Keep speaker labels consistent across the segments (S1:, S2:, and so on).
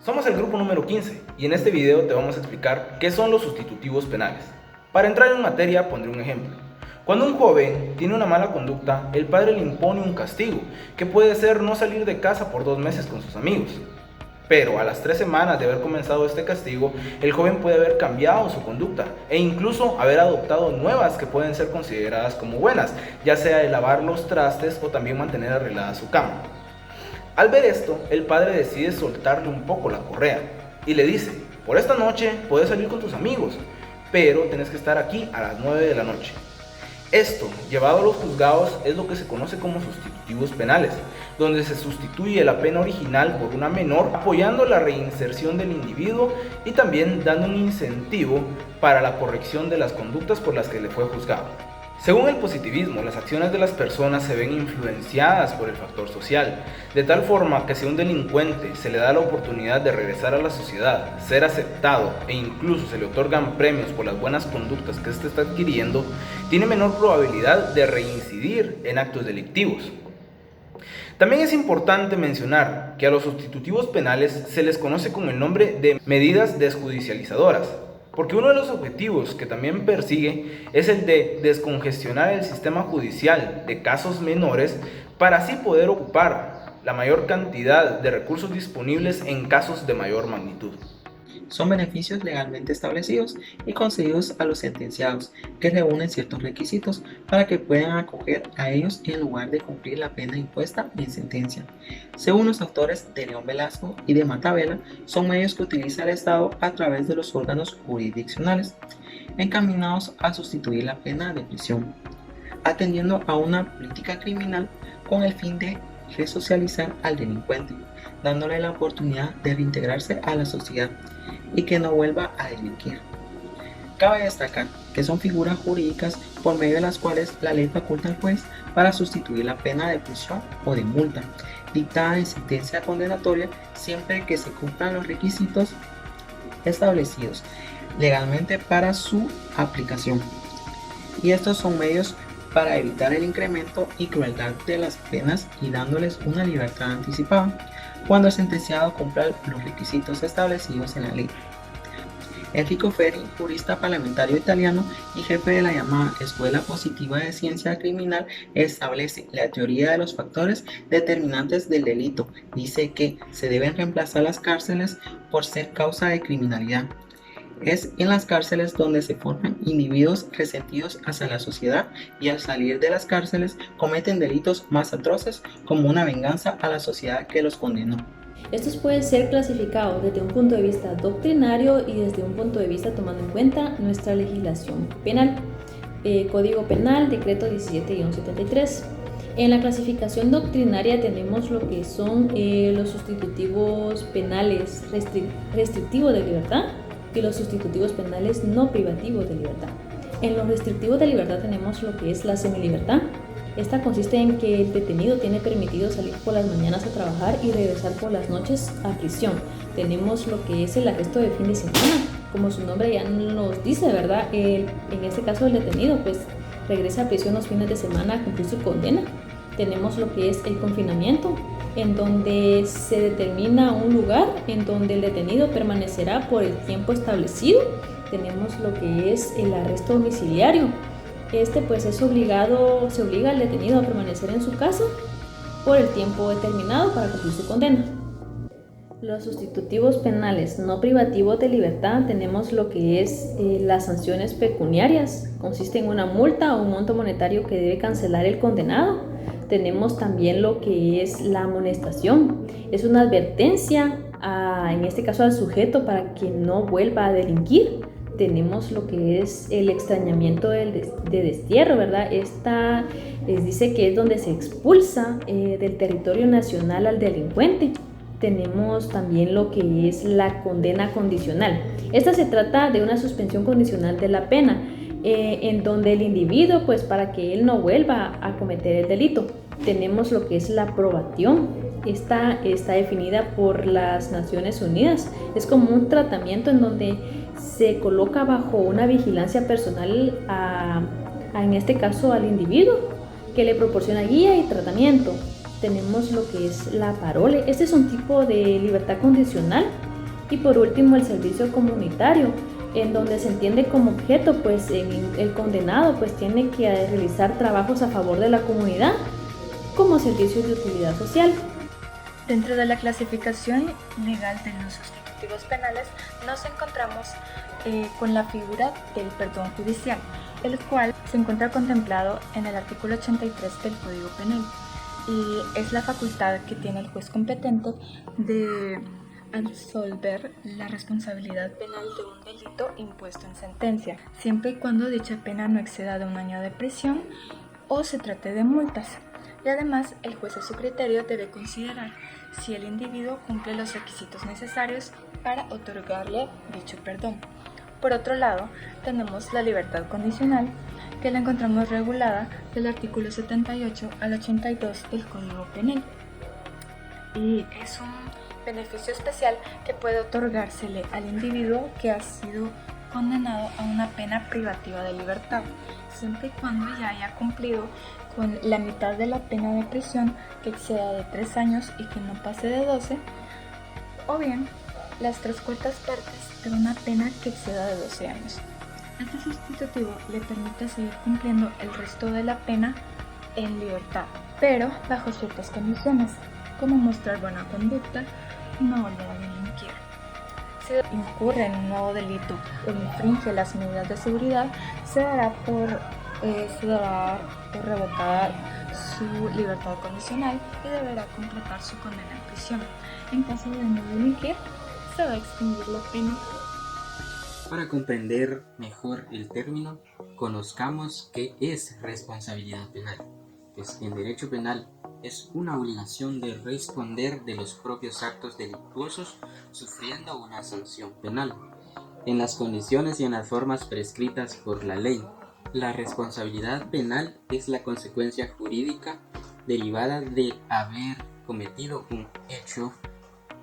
S1: Somos el grupo número 15 y en este video te vamos a explicar qué son los sustitutivos penales. Para entrar en materia pondré un ejemplo. Cuando un joven tiene una mala conducta, el padre le impone un castigo, que puede ser no salir de casa por 2 meses con sus amigos. Pero a las 3 semanas de haber comenzado este castigo, el joven puede haber cambiado su conducta e incluso haber adoptado nuevas que pueden ser consideradas como buenas, ya sea el lavar los trastes o también mantener arreglada su cama. Al ver esto, el padre decide soltarle un poco la correa y le dice: por esta noche puedes salir con tus amigos, pero tenés que estar aquí a las 9 de la noche. Esto, llevado a los juzgados, es lo que se conoce como sustitutivos penales, donde se sustituye la pena original por una menor, apoyando la reinserción del individuo y también dando un incentivo para la corrección de las conductas por las que le fue juzgado. Según el positivismo, las acciones de las personas se ven influenciadas por el factor social, de tal forma que si a un delincuente se le da la oportunidad de regresar a la sociedad, ser aceptado e incluso se le otorgan premios por las buenas conductas que éste está adquiriendo, tiene menor probabilidad de reincidir en actos delictivos. También es importante mencionar que a los sustitutivos penales se les conoce con el nombre de medidas desjudicializadoras, porque uno de los objetivos que también persigue es el de descongestionar el sistema judicial de casos menores para así poder ocupar la mayor cantidad de recursos disponibles en casos de mayor magnitud.
S2: Son beneficios legalmente establecidos y concedidos a los sentenciados que reúnen ciertos requisitos para que puedan acoger a ellos en lugar de cumplir la pena impuesta en sentencia. Según los autores de León Velasco y de Matabela, son medios que utiliza el Estado a través de los órganos jurisdiccionales, encaminados a sustituir la pena de prisión, atendiendo a una política criminal con el fin de resocializar al delincuente, dándole la oportunidad de reintegrarse a la sociedad y que no vuelva a delinquir. Cabe destacar que son figuras jurídicas por medio de las cuales la ley faculta al juez para sustituir la pena de prisión o de multa dictada en sentencia condenatoria siempre que se cumplan los requisitos establecidos legalmente para su aplicación. Y estos son medios para evitar el incremento y crueldad de las penas y dándoles una libertad anticipada cuando el sentenciado cumpla los requisitos establecidos en la ley. Enrico Ferri, jurista parlamentario italiano y jefe de la llamada Escuela Positiva de Ciencia Criminal, establece la teoría de los factores determinantes del delito. Dice que se deben reemplazar las cárceles por ser causa de criminalidad. Es en las cárceles donde se forman individuos resentidos hacia la sociedad y al salir de las cárceles cometen delitos más atroces como una venganza a la sociedad que los condenó.
S3: Estos pueden ser clasificados desde un punto de vista doctrinario y desde un punto de vista tomando en cuenta nuestra legislación penal. Código Penal, Decreto 17-73. En la clasificación doctrinaria tenemos lo que son los sustitutivos penales restrictivos de libertad y los sustitutivos penales no privativos de libertad. En los restrictivos de libertad tenemos lo que es la semilibertad. Esta consiste en que el detenido tiene permitido salir por las mañanas a trabajar y regresar por las noches a prisión. Tenemos lo que es el arresto de fin de semana, como su nombre ya nos dice, ¿verdad? En este caso el detenido pues regresa a prisión los fines de semana a cumplir su condena. Tenemos lo que es el confinamiento, en donde se determina un lugar en donde el detenido permanecerá por el tiempo establecido. Tenemos lo que es el arresto domiciliario. Pues se obliga al detenido a permanecer en su casa por el tiempo determinado para cumplir su condena. Los sustitutivos penales no privativos de libertad tenemos lo que es las sanciones pecuniarias. Consiste en una multa o un monto monetario que debe cancelar el condenado. Tenemos también lo que es la amonestación. Es una advertencia, en este caso al sujeto, para que no vuelva a delinquir. Tenemos lo que es el extrañamiento de destierro, ¿verdad? Esta les dice que es donde se expulsa del territorio nacional al delincuente. Tenemos también lo que es la condena condicional. Esta se trata de una suspensión condicional de la pena, en donde el individuo, pues para que él no vuelva a cometer el delito. Tenemos lo que es la probación. Esta está definida por las Naciones Unidas. Es como un tratamiento en donde se coloca bajo una vigilancia personal en este caso al individuo, que le proporciona guía y tratamiento. Tenemos lo que es la parole. Este es un tipo de libertad condicional Y por último, el servicio comunitario, en donde se entiende como objeto, pues el condenado pues tiene que realizar trabajos a favor de la comunidad como servicios de utilidad social.
S4: Dentro de la clasificación legal de los sustitutivos penales nos encontramos con la figura del perdón judicial, el cual se encuentra contemplado en el artículo 83 del Código Penal y es la facultad que tiene el juez competente de absolver la responsabilidad penal de un delito impuesto en sentencia, siempre y cuando dicha pena no exceda de 1 año de prisión o se trate de multas. Y además, el juez a su criterio debe considerar si el individuo cumple los requisitos necesarios para otorgarle dicho perdón. Por otro lado, tenemos la libertad condicional, que la encontramos regulada del artículo 78 al 82 del Código Penal. Y es un beneficio especial que puede otorgársele al individuo que ha sido condenado a una pena privativa de libertad, siempre y cuando ya haya cumplido con la mitad de la pena de prisión, que exceda de 3 años y que no pase de 12, o bien las 3/4 partes de una pena que exceda de 12 años. Este sustitutivo le permite seguir cumpliendo el resto de la pena en libertad, pero bajo ciertas condiciones, como mostrar buena conducta y no volver a delinquir. Si incurre en un nuevo delito o infringe las medidas de seguridad, se dará por revocada su libertad condicional y deberá completar su condena en prisión. En caso de no delinquir, se va a extinguir la pena.
S5: Para comprender mejor el término, conozcamos qué es responsabilidad penal. Pues en derecho penal es una obligación de responder de los propios actos delictuosos sufriendo una sanción penal, en las condiciones y en las formas prescritas por la ley. La responsabilidad penal es la consecuencia jurídica derivada de haber cometido un hecho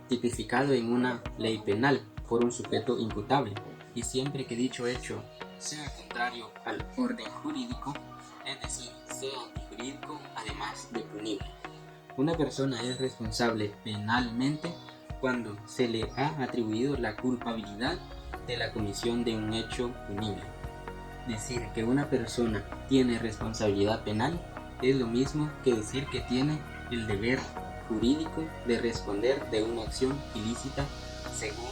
S5: tipificado en una ley penal por un sujeto imputable, y siempre que dicho hecho sea contrario al orden jurídico, es decir, sea antijurídico, además de punible. Una persona es responsable penalmente cuando se le ha atribuido la culpabilidad de la comisión de un hecho punible. Decir que una persona tiene responsabilidad penal es lo mismo que decir que tiene el deber jurídico de responder de una acción ilícita según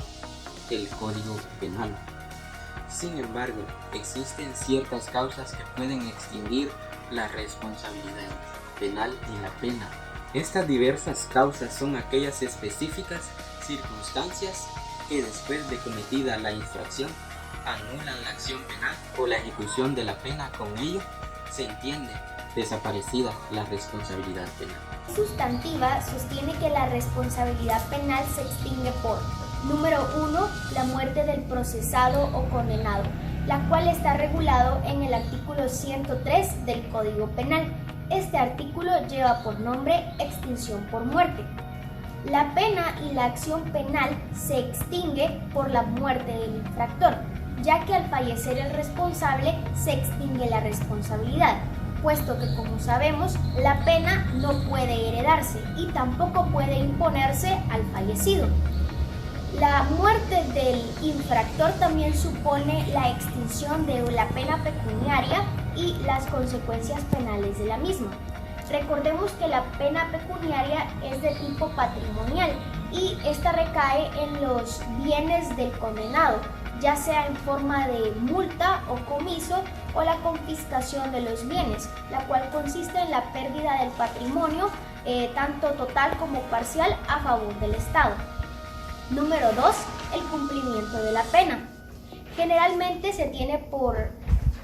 S5: el Código Penal. Sin embargo, existen ciertas causas que pueden extinguir la responsabilidad penal y la pena. Estas diversas causas son aquellas específicas circunstancias que después de cometida la infracción anulan la acción penal o la ejecución de la pena. Con ello se entiende desaparecida la responsabilidad penal.
S6: Sustantiva sostiene que la responsabilidad penal se extingue por: número 1, la muerte del procesado o condenado, la cual está regulado en el artículo 103 del Código Penal. Este artículo lleva por nombre extinción por muerte. La pena y la acción penal se extingue por la muerte del infractor, ya que al fallecer el responsable se extingue la responsabilidad, puesto que, como sabemos, la pena no puede heredarse y tampoco puede imponerse al fallecido. La muerte del infractor también supone la extinción de la pena pecuniaria y las consecuencias penales de la misma. Recordemos que la pena pecuniaria es de tipo patrimonial y esta recae en los bienes del condenado, ya sea en forma de multa o comiso o la confiscación de los bienes, la cual consiste en la pérdida del patrimonio, tanto total como parcial, a favor del Estado. Número 2. El cumplimiento de la pena. Generalmente se tiene por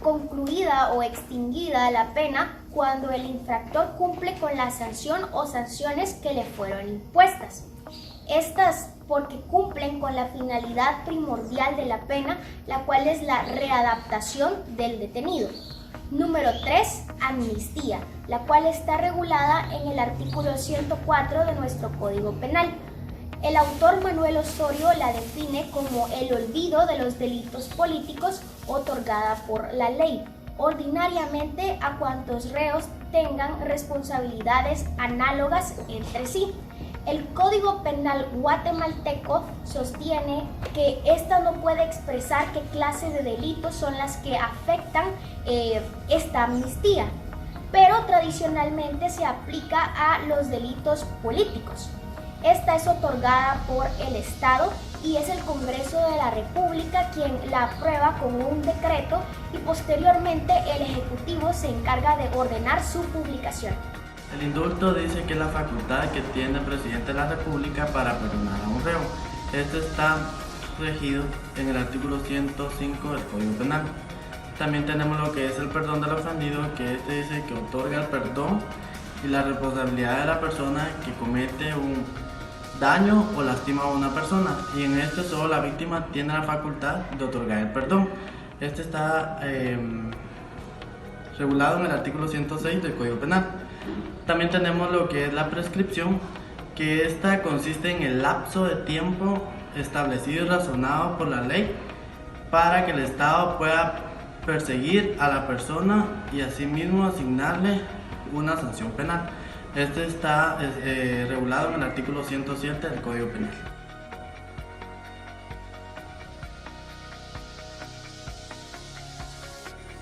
S6: concluida o extinguida la pena cuando el infractor cumple con la sanción o sanciones que le fueron impuestas. Estas porque cumplen con la finalidad primordial de la pena, la cual es la readaptación del detenido. Número 3. Amnistía, la cual está regulada en el artículo 104 de nuestro Código Penal. El autor Manuel Osorio la define como el olvido de los delitos políticos otorgada por la ley, ordinariamente a cuantos reos tengan responsabilidades análogas entre sí. El Código Penal guatemalteco sostiene que esta no puede expresar qué clases de delitos son las que afectan esta amnistía, pero tradicionalmente se aplica a los delitos políticos. Esta es otorgada por el Estado y es el Congreso de la República quien la aprueba con un decreto y posteriormente el Ejecutivo se encarga de ordenar su publicación.
S7: El indulto dice que es la facultad que tiene el presidente de la República para perdonar a un reo. Este está regido en el artículo 105 del Código Penal. También tenemos lo que es el perdón del ofendido, que este dice que otorga el perdón y la responsabilidad de la persona que comete un daño o lastima a una persona, y en este solo la víctima tiene la facultad de otorgar el perdón. Este está regulado en el artículo 106 del Código Penal. También tenemos lo que es la prescripción, que esta consiste en el lapso de tiempo establecido y razonado por la ley para que el Estado pueda perseguir a la persona y asimismo asignarle una sanción penal. Este está regulado en el artículo 107 del Código Penal.